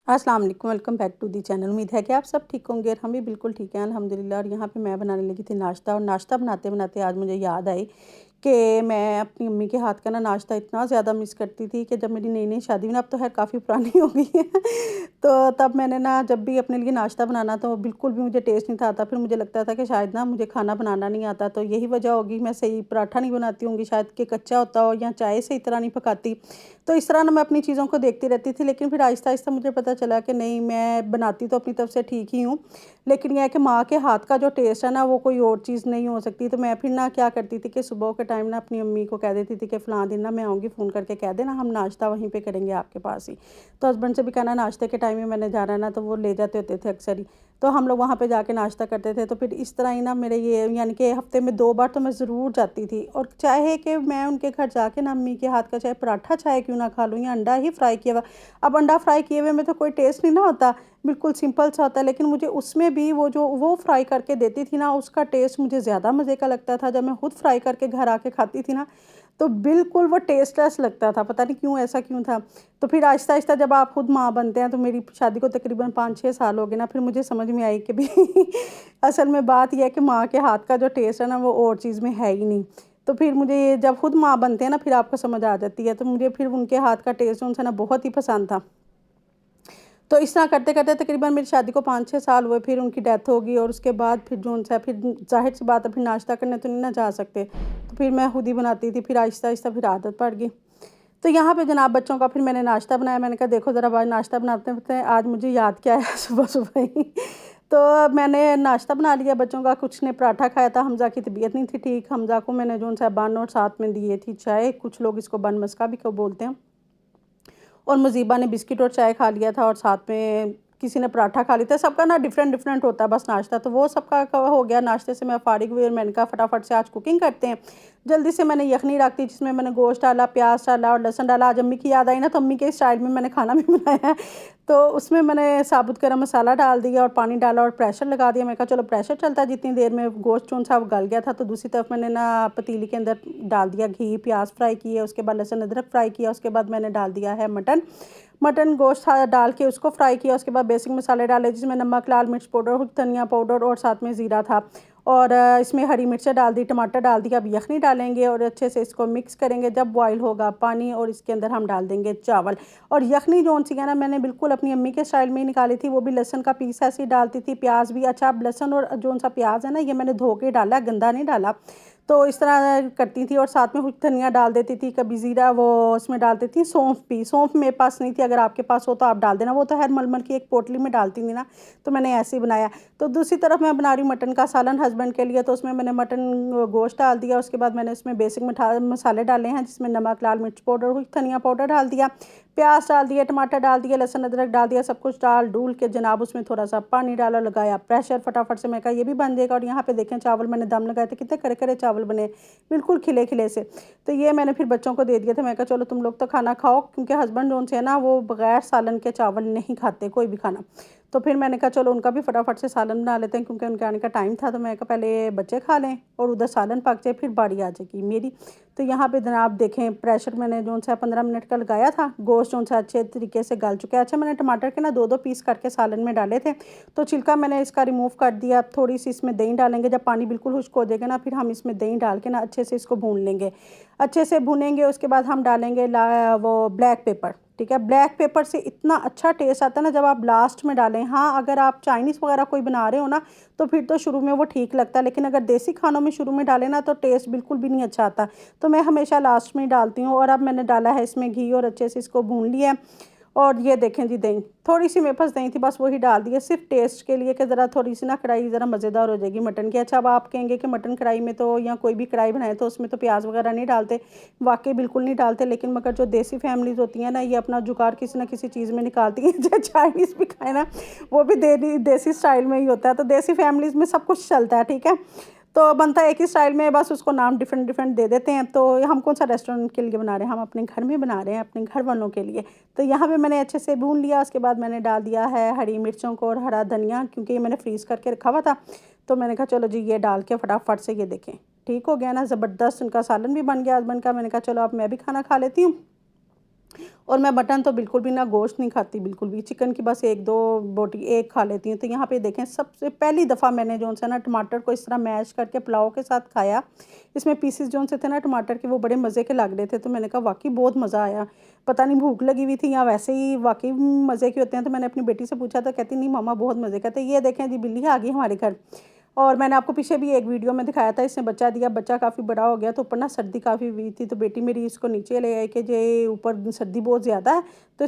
अस्सलाम वालेकुम, welcome back to the channel. उम्मीद है कि आप सब ठीक होंगे और हम भी बिल्कुल ठीक हैं अल्हम्दुलिल्लाह। और यहाँ पे मैं बनाने लगी थी नाश्ता, और नाश्ता बनाते बनाते आज मुझे याद आई कि मैं अपनी अम्मी के हाथ का ना नाश्ता इतना ज़्यादा मिस करती थी कि जब मेरी नई नई शादी हुई ना, अब तो खैर काफ़ी पुरानी हो गई है तो तब मैंने ना जब भी अपने लिए नाश्ता बनाना तो बिल्कुल भी मुझे टेस्ट नहीं था आता। फिर मुझे लगता था कि शायद ना मुझे खाना बनाना नहीं आता, तो यही वजह होगी मैं सही पराठा नहीं बनाती होंगी शायद, कि कच्चा होता हो या चाय सही तरह नहीं पकाती। तो इस तरह ना मैं अपनी चीज़ों को देखती रहती थी, लेकिन फिर आहिस्ता-आहिस्ता मुझे पता चला कि नहीं, मैं बनाती तो अपनी तरफ से ठीक ही हूँ, लेकिन ये है कि माँ के हाथ का जो टेस्ट है ना, वो कोई और चीज़ नहीं हो सकती। तो मैं फिर ना क्या करती थी कि सुबह के टाइम ना अपनी अम्मी को कह देती थी कि फ़लाँ दिन ना मैं आऊँगी, फ़ोन करके कह देना, हम नाश्ता वहीं पे करेंगे आपके पास ही। तो हस्बैंड से भी कहना नाश्ते के टाइम में मैंने जाना है ना, तो वो ले जाते होते थे अक्सर ही। तो हम लोग वहाँ पे जाके नाश्ता करते थे। तो फिर इस तरह ही ना मेरे ये यानी कि हफ़्ते में 2 बार तो मैं ज़रूर जाती थी, और चाहे कि मैं उनके घर जाके ना अम्मी के हाथ का चाहे पराठा चाहे क्यों ना खा लूँ, या अंडा ही फ्राई किया हुआ। अब अंडा फ्राई किए हुए में तो कोई टेस्ट नहीं ना होता, बिल्कुल सिंपल सा होता है, लेकिन मुझे उसमें भी वो जो वो फ्राई करके देती थी ना, उसका टेस्ट मुझे ज़्यादा मज़े का लगता था। जब मैं खुद फ्राई करके घर आके खाती थी ना, तो बिल्कुल वो टेस्टलेस लगता था, पता नहीं क्यों, ऐसा क्यों था। तो फिर आहिस्ता-आहिस्ता जब आप खुद माँ बनते हैं, तो मेरी शादी को तकरीबन 5-6 साल हो गए ना, फिर मुझे समझ में आई कि भी असल में बात ये है कि माँ के हाथ का जो टेस्ट है ना, वो और चीज़ में है ही नहीं। तो फिर मुझे ये जब खुद माँ बनते हैं ना, फिर आपको समझ आ जाती है। तो मुझे फिर उनके हाथ का टेस्ट जो है ना, बहुत ही पसंद था। तो इस तरह करते-करते तकरीबन मेरी शादी को 5-6 साल हुए, फिर उनकी डेथ हो गई, और उसके बाद फिर जो-सा फिर ज़ाहिर-सी बात है, फिर नाश्ता करने तो नहीं ना जा सकते। तो फिर मैं खुद ही बनाती थी, फिर आहिस्ता-आहिस्ता फिर आदत पड़ गई। तो यहाँ पे जनाब बच्चों का फिर मैंने नाश्ता बनाया। मैंने कहा देखो ज़रा आज नाश्ता बनाते हैं, आज मुझे याद क्या है सुबह-सुबह ही। तो मैंने नाश्ता बना लिया बच्चों का, कुछ ने पराठा खाया था, हमज़ा की तबीयत नहीं थी ठीक, हमज़ा को मैंने जो-सा बन और साथ में दिए थी चाय, कुछ लोग इसको बन मस्का भी बोलते हैं। और मुजीबा ने बिस्किट और चाय खा लिया था, और साथ में किसी ने पराठा खा लिया था। सबका ना डिफरेंट डिफरेंट होता है बस नाश्ता, तो वो सबका हो गया। नाश्ते से मैं फारिग हुई और मैंने कहा फटाफट से आज कुकिंग करते हैं। जल्दी से मैंने यखनी रख दी, जिसमें मैंने गोश्त डाला, प्याज डाला और लहसुन डाला। आज अम्मी की याद आई ना, तो अम्मी के स्टाइल में मैंने खाना भी बनाया है। तो उसमें मैंने साबुत गरम मसाला डाल दिया और पानी डाला और प्रेशर लगा दिया। मैं कहा चलो प्रेशर चलता है, जितनी देर में गोश्त जो सा गल गया था। तो दूसरी तरफ मैंने ना पतीली के अंदर डाल दिया घी, प्याज फ्राई किए, उसके बाद लहसुन अदरक फ्राई किया, उसके बाद मैंने डाल दिया है मटन। मटन गोश्त डाल के उसको फ्राई किया। उसके बाद बेसिक मसाले डाले, जिसमें नमक, लाल मिर्च पाउडर, धनिया पाउडर और साथ में ज़ीरा था। और इसमें हरी मिर्चें डाल दी, टमाटर डाल दिया। अब यखनी डालेंगे और अच्छे से इसको मिक्स करेंगे। जब बॉयल होगा पानी, और इसके अंदर हम डाल देंगे चावल। और यखनी जो सी है ना, मैंने बिल्कुल अपनी अम्मी के स्टाइल में ही निकाली थी। वो भी लहसुन का पीस ऐसे ही डालती थी, प्याज भी। अच्छा, अब लहसुन और जो सा प्याज है ना, ये मैंने धो के डाला, गंदा नहीं डाला। तो इस तरह करती थी, और साथ में कुछ धनिया डाल देती थी, कभी ज़ीरा वो उसमें डाल देती थी। सौंफ भी, सौंफ मेरे पास नहीं थी, अगर आपके पास हो तो आप डाल देना। वो तो हर मलमल की एक पोटली में डालती थी ना, तो मैंने ऐसे ही बनाया। तो दूसरी तरफ मैं बना रही हूँ मटन का सालन हस्बैंड के लिए। तो उसमें मैंने मटन गोश्त डाल दिया। उसके बाद मैंने उसमें बेसिक मसाले डाले हैं, जिसमें नमक, लाल मिर्च पाउडर, कुछ धनिया पाउडर डाल दिया, प्याज डाल दिया, टमाटर डाल दिया, लहसुन अदरक डाल दिया, सब कुछ डाल डूल के जनाब उसमें थोड़ा सा पानी डाला, लगाया प्रेशर फटाफट से। मैं कहा ये भी बन जाएगा। और यहाँ पे देखें चावल मैंने दम लगाए थे, कितने करे करे चावल बने, बिल्कुल खिले खिले से। तो ये मैंने फिर बच्चों को दे दिया था। मैं कहा चलो तुम लोग तो खाना खाओ, क्योंकि हस्बैंड जो है ना, वो बगैर सालन के चावल नहीं खाते कोई भी खाना। तो फिर मैंने कहा चलो उनका भी फटाफट से सालन बना लेते हैं, क्योंकि उनके आने का टाइम था। तो मैं कहा पहले बच्चे खा लें और उधर सालन पक जाए, फिर बारी आ जाएगी मेरी। तो यहाँ पे जनाब देखें प्रेशर मैंने जो सा 15 मिनट का लगाया था। गोश्त जो सा अच्छे तरीके से गल चुका है। अच्छा, मैंने टमाटर के ना 2-2 पीस करके सालन में डाले थे, तो छिलका मैंने इसका रिमूव कर दिया। थोड़ी सी इसमें दही डालेंगे, जब पानी बिल्कुल खुश्क हो जाएगा ना, फिर हम इसमें दही डाल के ना अच्छे से इसको भून लेंगे। अच्छे से भूनेंगे, उसके बाद हम डालेंगे वो ब्लैक पेपर। ठीक है, ब्लैक पेपर से इतना अच्छा टेस्ट आता है ना, जब आप लास्ट में डालें। हाँ, अगर आप चाइनीज़ वगैरह कोई बना रहे हो ना, तो फिर तो शुरू में वो ठीक लगता है, लेकिन अगर देसी खानों में शुरू में डालें ना, तो टेस्ट बिल्कुल भी नहीं अच्छा आता। तो मैं हमेशा लास्ट में ही डालती हूँ। और अब मैंने डाला है इसमें घी, और अच्छे से इसको भून लिया। और ये देखें जी, दही थोड़ी सी मेरे पास दही थी, बस वही डाल दिया सिर्फ टेस्ट के लिए, कि ज़रा थोड़ी सी ना कढ़ाई ज़रा मज़ेदार हो जाएगी मटन की। अच्छा, अब आप कहेंगे कि मटन कढ़ाई में तो, या कोई भी कढ़ाई बनाए तो उसमें तो प्याज वगैरह नहीं डालते। वाकई बिल्कुल नहीं डालते, लेकिन मगर जो देसी फैमिलीज़ होती हैं ना, ये अपना जुगाड़ किसी ना किसी चीज़ में निकालती हैं। जो चाइनीज़ भी खाए ना, वो भी देसी स्टाइल में ही होता है। तो देसी फैमिलीज़ में सब कुछ चलता है, ठीक है। तो बनता है एक ही स्टाइल में, बस उसको नाम डिफरेंट डिफरेंट दे देते हैं। तो हम कौन सा रेस्टोरेंट के लिए बना रहे हैं, हम अपने घर में बना रहे हैं, अपने घर वालों के लिए। तो यहाँ पे मैंने अच्छे से भून लिया। उसके बाद मैंने डाल दिया है हरी मिर्चों को और हरा धनिया, क्योंकि ये मैंने फ्रीज़ करके रखा हुआ था। तो मैंने कहा चलो जी, ये डाल के फटाफट से ये देखें ठीक हो गया ना, ज़बरदस्त उनका सालन भी बन गया हस्बैंड का। मैंने कहा चलो अब मैं भी खाना खा लेती हूँ। और मैं मटन तो बिल्कुल भी ना, गोश्त नहीं खाती बिल्कुल भी। चिकन की बस 1-2 बोटी एक खा लेती हूँ। तो यहाँ पे देखें, सबसे पहली दफ़ा मैंने जो सा ना टमाटर को इस तरह मैश करके पुलाव के साथ खाया। इसमें पीसेस जो से थे ना टमाटर के, वो बड़े मज़े के लग रहे थे। तो मैंने कहा वाक़ई बहुत मज़ा आया। पता नहीं भूख लगी हुई थी या वैसे ही वाक़ई मज़े के होते हैं। तो मैंने अपनी बेटी से पूछा तो कहती नहीं मम्मा बहुत मज़े का। तो ये देखें जी, बिल्ली आ गई हमारे घर। और मैंने आपको पीछे भी एक वीडियो में दिखाया था, इसने बच्चा दिया, बच्चा काफ़ी बड़ा हो गया। तो ऊपर ना सर्दी काफ़ी हुई थी, तो बेटी मेरी इसको नीचे ले आई कि जे ऊपर सर्दी बहुत ज़्यादा है। तो